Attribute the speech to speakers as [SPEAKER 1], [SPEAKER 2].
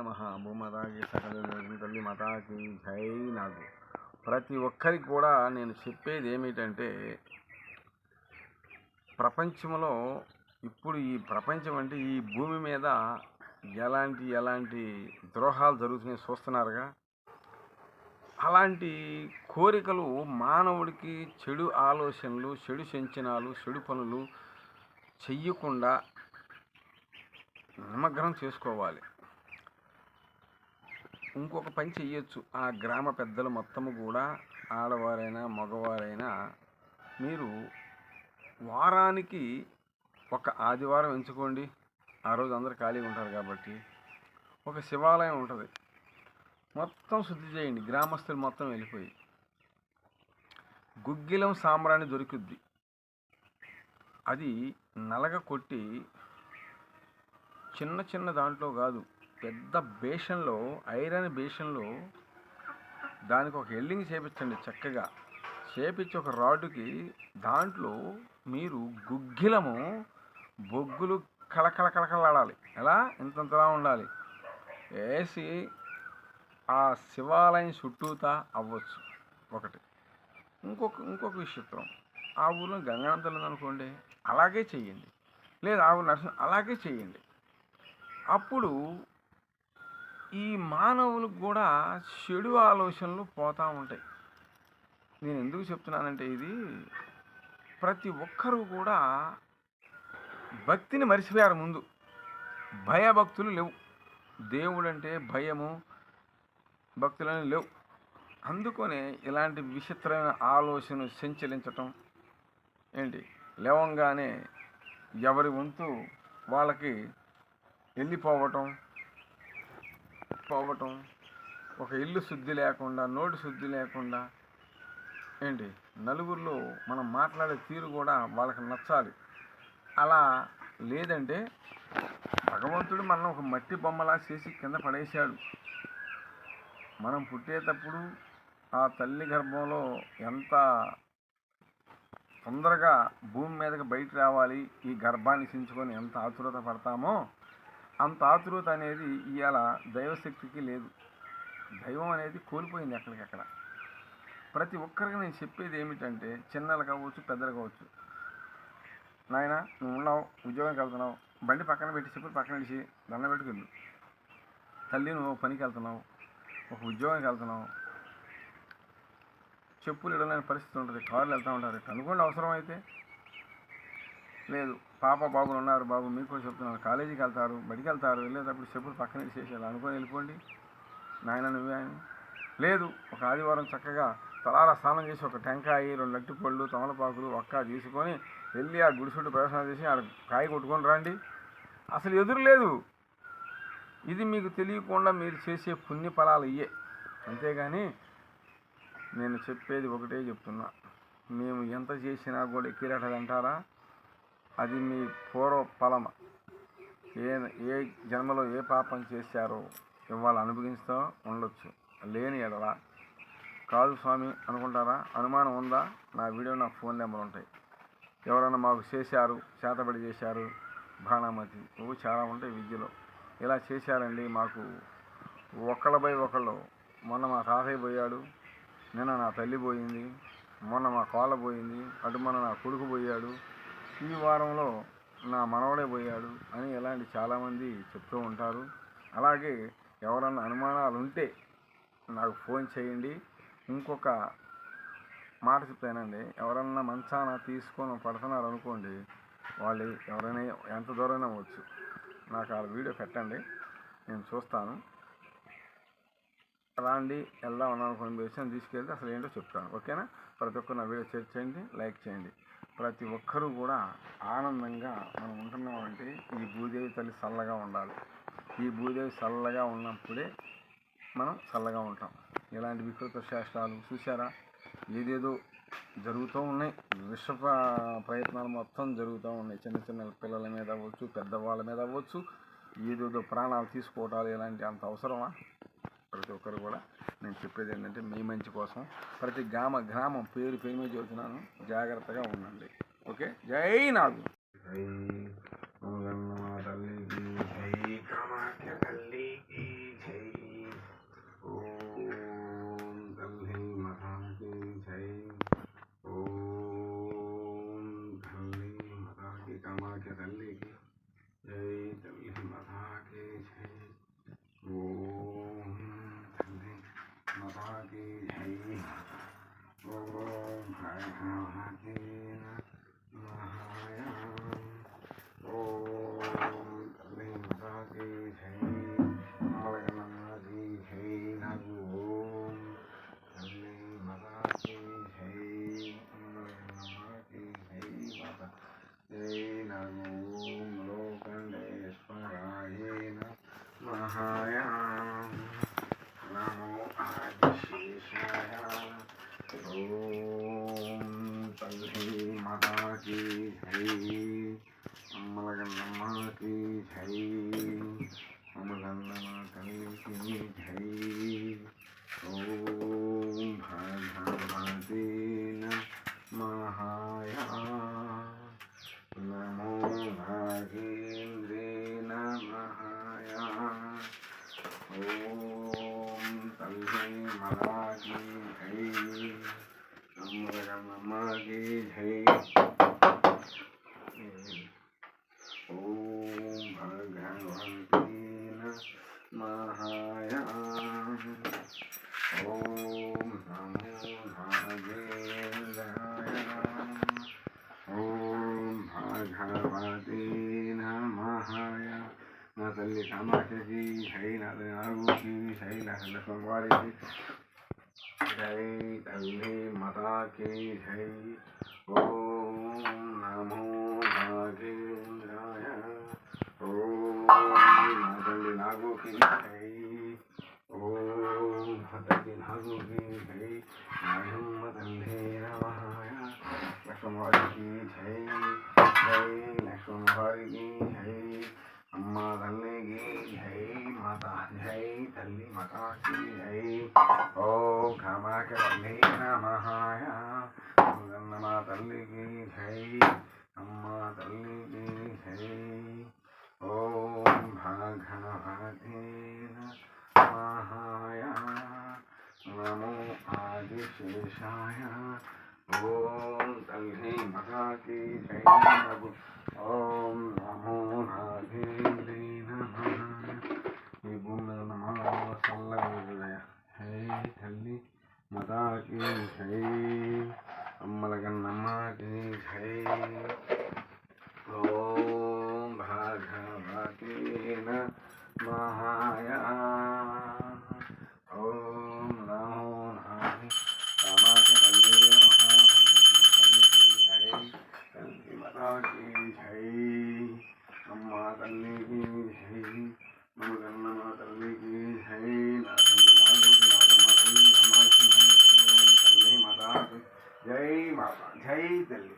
[SPEAKER 1] నమః. భూమాతాకి సకల తల్లి మాతాకి జై. నాకు ప్రతి ఒక్కరికి కూడా నేను చెప్పేది ఏమిటంటే, ప్రపంచంలో ఇప్పుడు ఈ ప్రపంచం అంటే ఈ భూమి మీద ఎలాంటి ద్రోహాలు జరుగుతున్నాయి చూస్తున్నారుగా. అలాంటి కోరికలు మానవుడికి చెడు ఆలోచనలు, చెడు చెంచనాలు, చెడు పనులు చెయ్యకుండా నిమగ్నం చేసుకోవాలి. ఇంకొక పని చెయ్యొచ్చు. ఆ గ్రామ పెద్దలు మొత్తము కూడా, ఆడవారైనా మగవారైనా, మీరు వారానికి ఒక ఆదివారం ఎంచుకోండి. ఆ రోజు అందరు ఖాళీగా ఉంటారు కాబట్టి ఒక శివాలయం ఉంటుంది, మొత్తం శుద్ధి చేయండి. గ్రామస్తులు మొత్తం వెళ్ళిపోయి గుగ్గిలం సాంబ్రాణి దొరుకుద్ది, అది నలగ కొట్టి చిన్న దాంట్లో కాదు, పెద్ద బేషన్లో, ఐరన్ బేషన్లో దానికి ఒక ఎల్లింగ్ చేపించండి. చక్కగా చేపించి ఒక రాడ్డుకి దాంట్లో మీరు గుగ్గిలము బొగ్గులు కళకళలాడాలి. ఎలా ఇంతంతలా ఉండాలి వేసి ఆ శివాలయం చుట్టూతా అవ్వచ్చు ఒకటి. ఇంకొక విచిత్రం, ఆ ఊరిలో గంగానంతలు ఉందనుకోండి, అలాగే చెయ్యండి. లేదా ఆ ఊరు నరసింహ అలాగే చెయ్యండి. అప్పుడు ఈ మానవులకు కూడా చెడు ఆలోచనలు పోతూ ఉంటాయి. నేను ఎందుకు చెప్తున్నానంటే, ఇది ప్రతి ఒక్కరూ కూడా భక్తిని మరిచిపోయారు. ముందు భయభక్తులు లేవు. దేవుడంటే భయము భక్తులని లేవు. అందుకనే ఇలాంటి విచిత్రమైన ఆలోచన సంచలించటం ఏంటి, లేవంగానే ఎవరి వంతు వాళ్ళకి వెళ్ళిపోవటం, ఒక ఇల్లు శుద్ధి లేకుండా, నోటి శుద్ధి లేకుండా, ఏంటి నలుగురిలో మనం మాట్లాడే తీరు కూడా వాళ్ళకి నచ్చాలి. అలా లేదంటే భగవంతుడు మనం ఒక మట్టి బొమ్మలా చేసి కింద పడేశాడు. మనం పుట్టేటప్పుడు ఆ తల్లి గర్భంలో ఎంత తొందరగా భూమి మీదకి బయట రావాలి, ఈ గర్భాన్ని చించుకొని ఎంత ఆతురత పడతామో అంత ఆతురత అనేది ఇవాళ దైవశక్తికి లేదు. దైవం అనేది కోల్పోయింది ఎక్కడికక్కడ. ప్రతి ఒక్కరికి నేను చెప్పేది ఏమిటంటే, చిన్నలు కావచ్చు, పెద్దలు కావచ్చు, నాయన నువ్వు ఉన్నావు, ఉద్యోగానికి వెళ్తున్నావు, బండి పక్కన పెట్టి చెప్పులు పక్కన పెట్టి దండం పెట్టుకెళ్ళు. తల్లి నువ్వు పనికి వెళ్తున్నావు, ఒక ఉద్యోగానికి వెళ్తున్నావు, చెప్పులు ఇవ్వలేని పరిస్థితి ఉంటుంది, కార్లు వెళ్తూ ఉంటారు, అనుకోండి. అవసరం అయితే లేదు, పాప బాబులు ఉన్నారు, బాబు మీకు చెప్తున్నాను, కాలేజీకి వెళ్తారు, బడికి వెళ్తారు, వెళ్ళేటప్పుడు చెప్పులు పక్కన చేసేయాలి అనుకొని వెళ్ళిపోండి. నాయన నువ్వే అని లేదు, ఒక ఆదివారం చక్కగా తలారా స్నానం చేసి ఒక టెంకాయ, 2 అరటిపళ్ళు, తమలపాకులు ఒక్క తీసుకొని వెళ్ళి ఆ గుడి చుట్టూ ప్రదర్శన చేసి ఆడ కాయ కొట్టుకొని రండి. అసలు ఎదురు లేదు. ఇది మీకు తెలియకుండా మీరు చేసే పుణ్య ఫలాలు ఇయ్యే. అంతేగాని నేను చెప్పేది ఒకటే చెప్తున్నా, మేము ఎంత చేసినా కూడా ఎక్కిరటదంటారా, అది మీ పూర్వ ఫలం. ఏ జన్మలో ఏ పాపం చేశారో ఇవాళ అనుభవిస్తూ ఉండొచ్చు. లేని ఎడల కాదు స్వామి అనుకుంటారా? అనుమానం ఉందా? నా వీడియో, నా ఫోన్ నెంబర్ ఉంటాయి. ఎవరైనా మాకు చేశారు, చేతబడి చేశారు, బాణామతి చాలా ఉంటాయి విద్యలో. ఇలా చేశారండి మాకు, ఒకళ్ళపై ఒకళ్ళు. మొన్న మా తాతయ్య పోయాడు, నిన్న నా తల్లి పోయింది, మొన్న మా కోళ్ళ పోయింది, అటు మొన్న నా కొడుకు పోయాడు, ఈ వారంలో నా మనవడే పోయాడు అని ఇలాంటి చాలామంది చెప్తూ ఉంటారు. అలాగే ఎవరన్నా అనుమానాలు ఉంటే నాకు ఫోన్ చేయండి. ఇంకొక మాట చెప్తానండి, ఎవరన్నా మంచాన తీసుకొని పడుతున్నారు అనుకోండి, వాళ్ళు ఎవరైనా ఎంత దూరం అవ్వచ్చు, నాకు ఆ వీడియో పెట్టండి, నేను చూస్తాను. రాండి వెళ్దాం అనుకునే విషయం తీసుకెళ్తే అసలు ఏంటో చెప్తాను. ఓకేనా? ప్రతి ఒక్కరు నా వీడియో షేర్ చేయండి, లైక్ చేయండి. ప్రతి ఒక్కరూ కూడా ఆనందంగా మనం ఉంటున్నామంటే ఈ భూదేవి తల్లి చల్లగా ఉండాలి. ఈ భూదేవి చల్లగా ఉన్నప్పుడే మనం చల్లగా ఉంటాం. ఇలాంటి వికృత శాస్త్రాలు చూసారా, ఏదేదో జరుగుతూ ఉన్నాయి. విష ప్రయత్నాలు మొత్తం జరుగుతూ ఉన్నాయి. చిన్న పిల్లల మీద అవ్వచ్చు, పెద్దవాళ్ళ మీద అవ్వచ్చు, ఏదేదో ప్రాణాలు తీసుకోవటాలు. ఇలాంటి అంత అవసరమా? ప్రతి ఒక్కరు కూడా నేను చెప్పేది ఏంటంటే, మీ మంచి కోసం ప్రతి గ్రామం పేరు మీద చెబుతున్నాను, జాగ్రత్తగా ఉండండి. ఓకే? జై నాగు. జై తల్లికి, జై కామాఖ్య తల్లికి. మహాయ నమో ఆదిశేషాయ ఓం తల్లి మాతాకి జై అమ్మలగన్నమ్మకి జై అమ్మలగన్నమ్మ తల్లికి జై ఓం భగవతే నమః నమో నాగేంద్రే నమః ఓం తల్లి మాతాకి జై అమ్మలగన్నమ్మకి జై ఓం భగవతే నమః ఓం నమో నాగేంద్రాయ ఓం భగవతే నమః నా తల్లి కామాక్షి జై నా తల్లి నాగుకి జై నా తల్లి సోమవారికి జై తల్లి మాతాకి జై ఓం నమో నాగేంద్రాయ ఓం నా తల్లి నాగుకి జై ఓం నా తల్లి నాగుకి జై నాగమ్మ తల్లి నమః లక్ష్మవారికి జై జై లక్ష్మవారికి జై అమ్మ తల్లికి జై మాత జై తల్లి మాతాకి జై ఓ కామాఖ్య తల్లి నమః మా తల్లికి జై అమ్మ తల్లికి జై ఓం భగవతే నమః నమో ఆదిశేషాయ ఓం తల్లి మాతాకి జై ఓం నమో నాగేంద్రే నమః ఈ భూమి నమః సల్లగా జై తల్లి మాతాకి జై అమ్మలగన్నమ్మకి జై ఓం భగవతే నమః ఓం నమో నాగేంద్రాయ తల్లి తల్లికి జై తల్లి మాతాకి జై అమ్మ తల్లికి జై అమ్మలగన్నమ్మ తల్లికి జై నా తల్లి నాగుకి నాగమ్మ తల్లి అమ్మ తల్లి మాతాకి జై మాత జై తల్లి